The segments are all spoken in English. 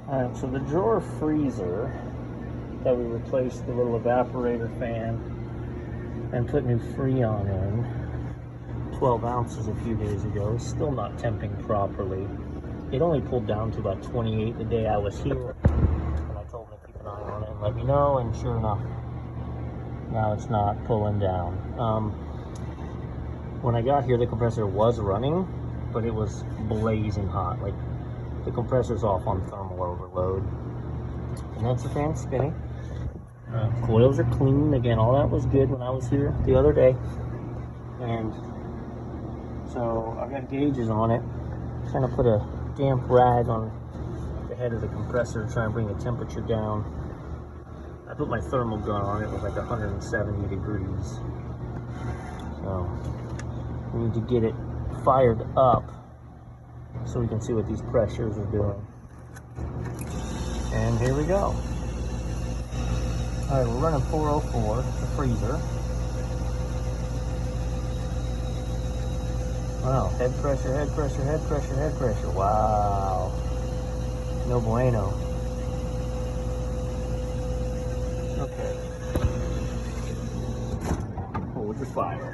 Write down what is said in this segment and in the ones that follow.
Alright, so the drawer freezer that we replaced the little evaporator fan and put new Freon in, 12 ounces a few days ago, is still not temping properly. It only pulled down to about 28 the day I was here, and I told him to keep an eye on it and let me know, and sure enough, now it's not pulling down. When I got here, the compressor was running, but it was blazing hot. Like, the compressor's off on thermal overload. And that's the fan spinning. Coils are clean. Again, all that was good when I was here the other day. And so I've got gauges on it. I'm trying to put a damp rag on the head of the compressor to try and bring the temperature down. I put my thermal gun on it. It was like 170 degrees. So we need to get it fired up so we can see what these pressures are doing. And here we go. All right, we're running 404, the freezer. Wow, head pressure, head pressure, head pressure, head pressure. Wow. No bueno. Okay. Hold your fire.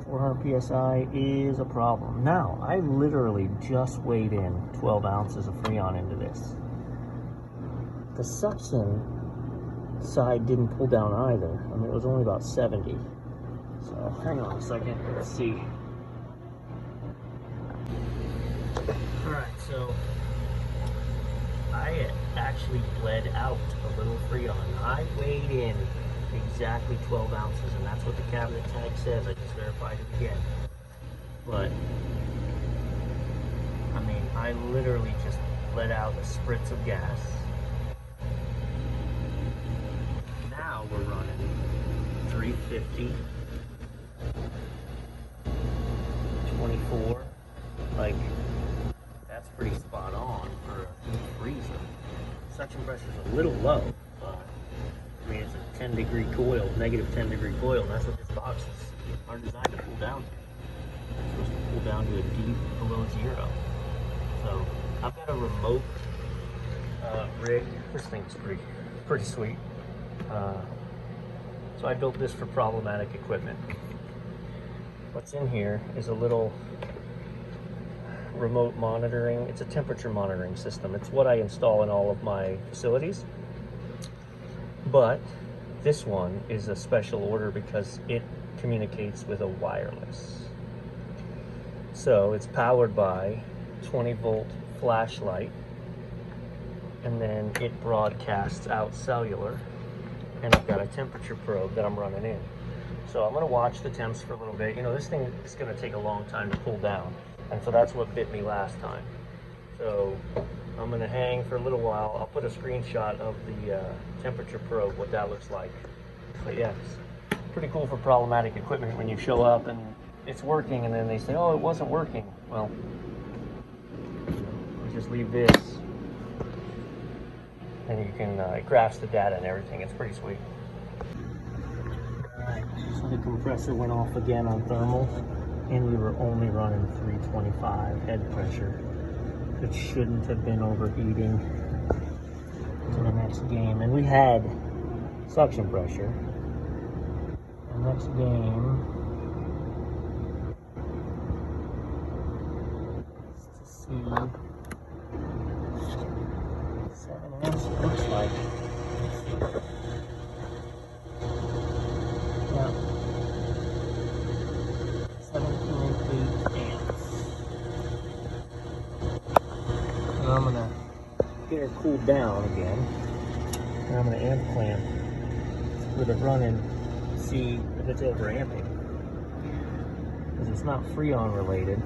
400 psi is a problem. Now, I literally just weighed in 12 ounces of Freon into this. The suction side didn't pull down either. I mean, it was only about 70. So, hang on a second. Let's see. Alright, so I actually bled out a little Freon. I weighed in exactly 12 ounces, and that's what the cabinet tag says. I just verified it again. But, I mean, I literally just let out a spritz of gas. Now we're running 350, 24. Like, that's pretty spot on for a deep freezer. Suction pressure's a little low, but I mean, it's a 10-degree coil, negative 10-degree coil, and that's what this box are designed to pull down to. It's supposed to pull down to a deep below zero. So I've got a remote rig. This thing's pretty sweet. So I built this for problematic equipment. What's in here is a little remote monitoring. It's a temperature monitoring system. It's what I install in all of my facilities. But this one is a special order because it communicates with a wireless. So it's powered by 20-volt flashlight, and then it broadcasts out cellular, and I've got a temperature probe that I'm running in. So I'm going to watch the temps for a little bit. You know, this thing is going to take a long time to pull down, and so that's what bit me last time. So I'm going to hang for a little while. I'll put a screenshot of the temperature probe, what that looks like. But yeah, it's pretty cool for problematic equipment when you show up and it's working, and then they say, oh, it wasn't working. Well, you just leave this, and you can, it graphs the data and everything. It's pretty sweet. Alright, so the compressor went off again on thermal, and we were only running 325 head pressure. It shouldn't have been overheating to the next game. And we had suction pressure. The next game, to see 7 amps, looks like. Yeah. 17.8 amps. And I'm gonna get her cooled down again. And I'm gonna amp clamp with it running, see if it's overamping. Because it's not Freon related.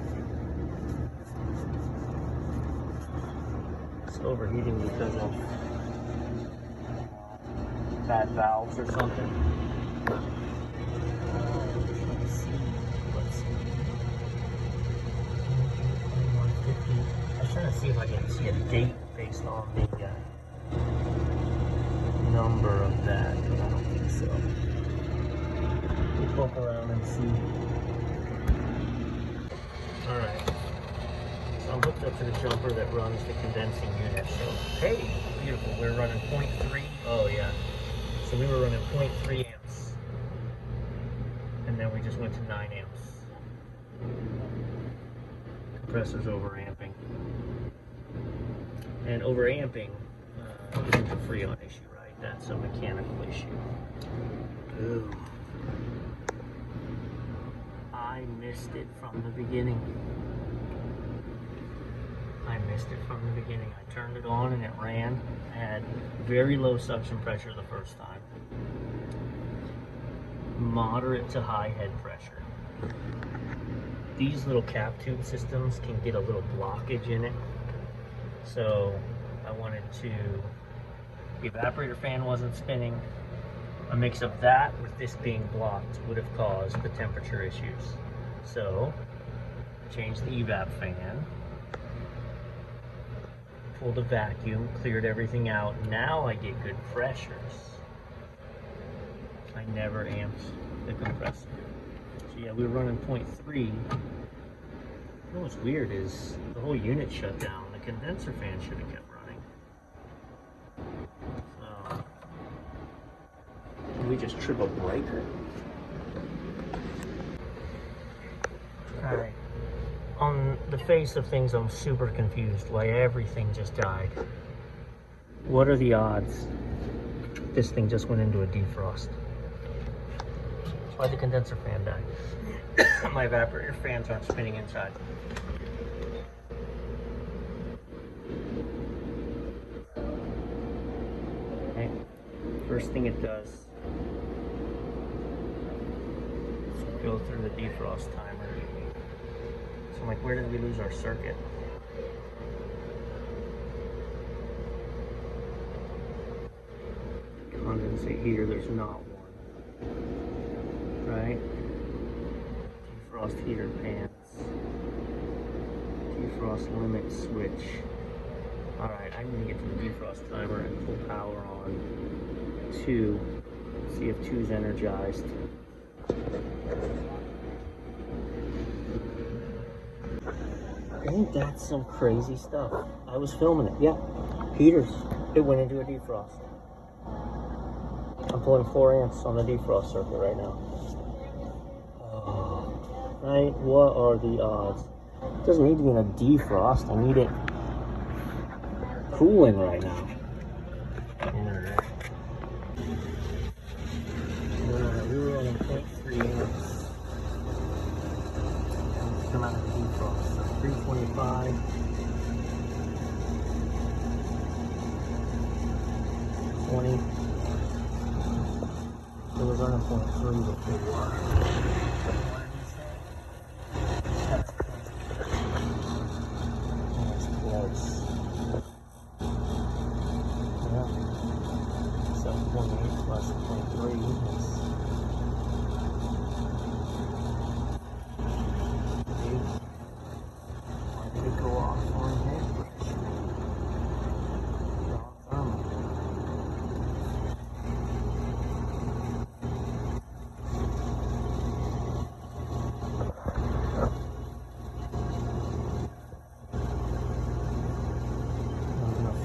It's overheating because of bad valves or something. I'm trying to see if I can see a date based on the number of that, but I don't think so. We'll poke around and see. Alright, so I'm hooking hooked up to the jumper that runs the condensing unit. So, hey, beautiful. We're running 0.3. Oh, yeah. So we were running 0.3 amps. And then we just went to 9 amps. Compressor's overamping. And overamping is a Freon issue, right? That's a mechanical issue. Ooh. I missed it from the beginning. I turned it on and it ran. I had very low suction pressure the first time. Moderate to high head pressure. These little cap tube systems can get a little blockage in it. So I wanted to, the evaporator fan wasn't spinning. A mix of that with this being blocked would have caused the temperature issues. So changed the evap fan, pulled a vacuum, cleared everything out. Now I get good pressures. I never amped the compressor. So yeah, we were running 0.3. You know what's weird is the whole unit shut down. The condenser fan should have kept running. So we just trip a breaker. Alright. On the face of things, I'm super confused why everything just died. What are the odds this thing just went into a defrost? Why'd the condenser fan die? My evaporator fans aren't spinning inside. Okay. First thing it does is go through the defrost timer. So I'm like, where did we lose our circuit? Condensate heater, there's not one. Right? Defrost heater pants. Defrost limit switch. Alright, I need to get to the defrost timer and pull power on 2. See if 2's energized. Ain't that some crazy stuff? I was filming it. Yeah. Heaters. It went into a defrost. I'm pulling 4 amps on the defrost circuit right now. Right? What are the odds? It doesn't need to be in a defrost. I need it cooling right now. Alright, we were running 0.3 amps. Come out of the defrost. So 325. 20. So we're running 0.3 before.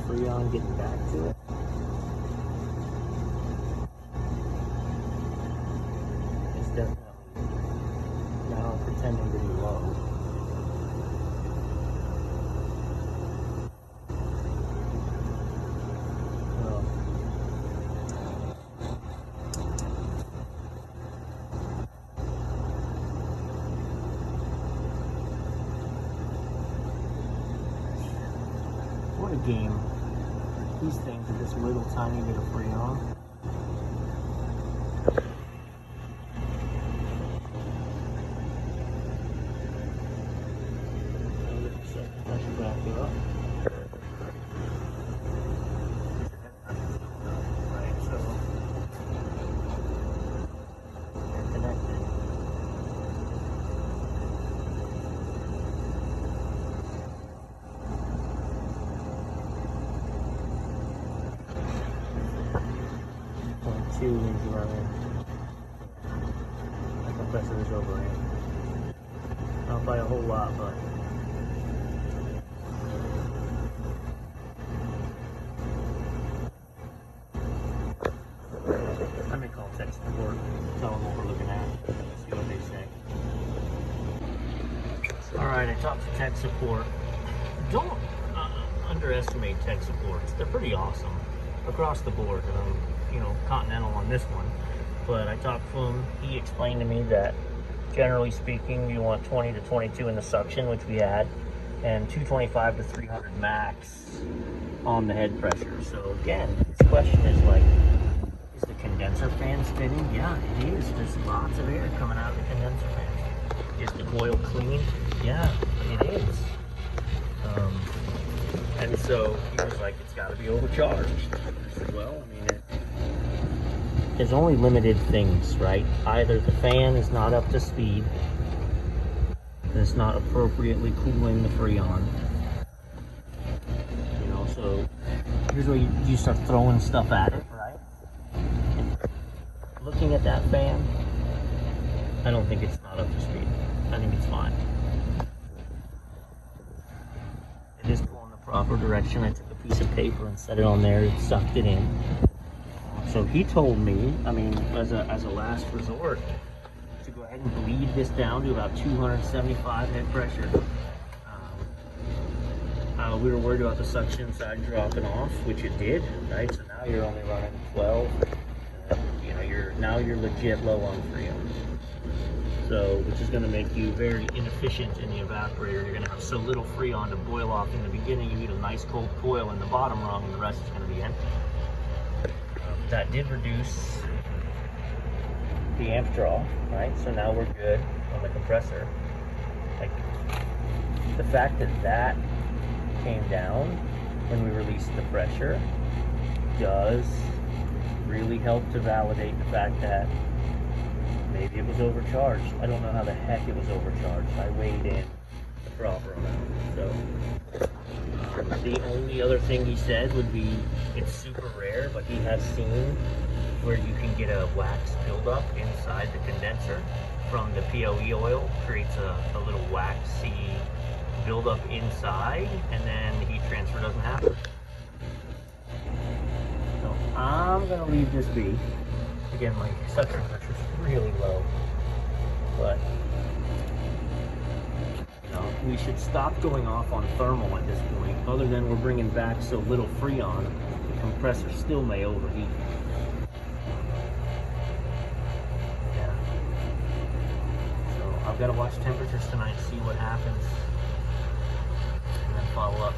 Freon getting back to it. It's definitely now pretending to be low. What a game. These things are this little tiny bit of Freon. I should back it up. Right, so they're connected. Is running. The compressor is overhead. Not by a whole lot, but Alright, I talked to tech support. Don't underestimate tech supports. They're pretty awesome across the board. And I'm, Continental on this one. But I talked to him. He explained to me that generally speaking, you want 20 to 22 in the suction, which we had, and 225 to 300 max on the head pressure. So again, his question is like, is the condenser fan spinning? Yeah, it is. There's lots of air coming out of the condenser fan. Is the coil clean? Yeah, it is. And so he was like, it's got to be overcharged. I said, well, I mean, there's only limited things, right? Either the fan is not up to speed, and it's not appropriately cooling the Freon. So here's where you start throwing stuff at it, right? Looking at that fan, I don't think it's not up to speed. I think it's fine. It is going the proper direction. I took a piece of paper and set it on there. It sucked it in. So he told me, I mean, as a last resort, to go ahead and bleed this down to about 275 head pressure. We were worried about the suction side dropping off, which it did, right? So now you're only running 12. You're legit low on Freon. So, which is going to make you very inefficient in the evaporator. You're going to have so little Freon to boil off in the beginning. You need a nice cold coil in the bottom rung, and the rest is going to be empty. That did reduce the amp draw, right? So now we're good on the compressor. Like, the fact that came down when we released the pressure does really help to validate the fact that maybe it was overcharged. I don't know how the heck it was overcharged. I weighed in the proper amount. So the only other thing he said would be, it's super rare, but he has seen where you can get a wax buildup inside the condenser from the POE oil, creates a little waxy buildup inside, and then heat transfer doesn't happen. So I'm gonna leave this be. Again, my suction pressure is really low, but we should stop going off on thermal at this point. Other than we're bringing back so little Freon, the compressor still may overheat. Yeah. So I've got to watch temperatures tonight, see what happens, and then follow up.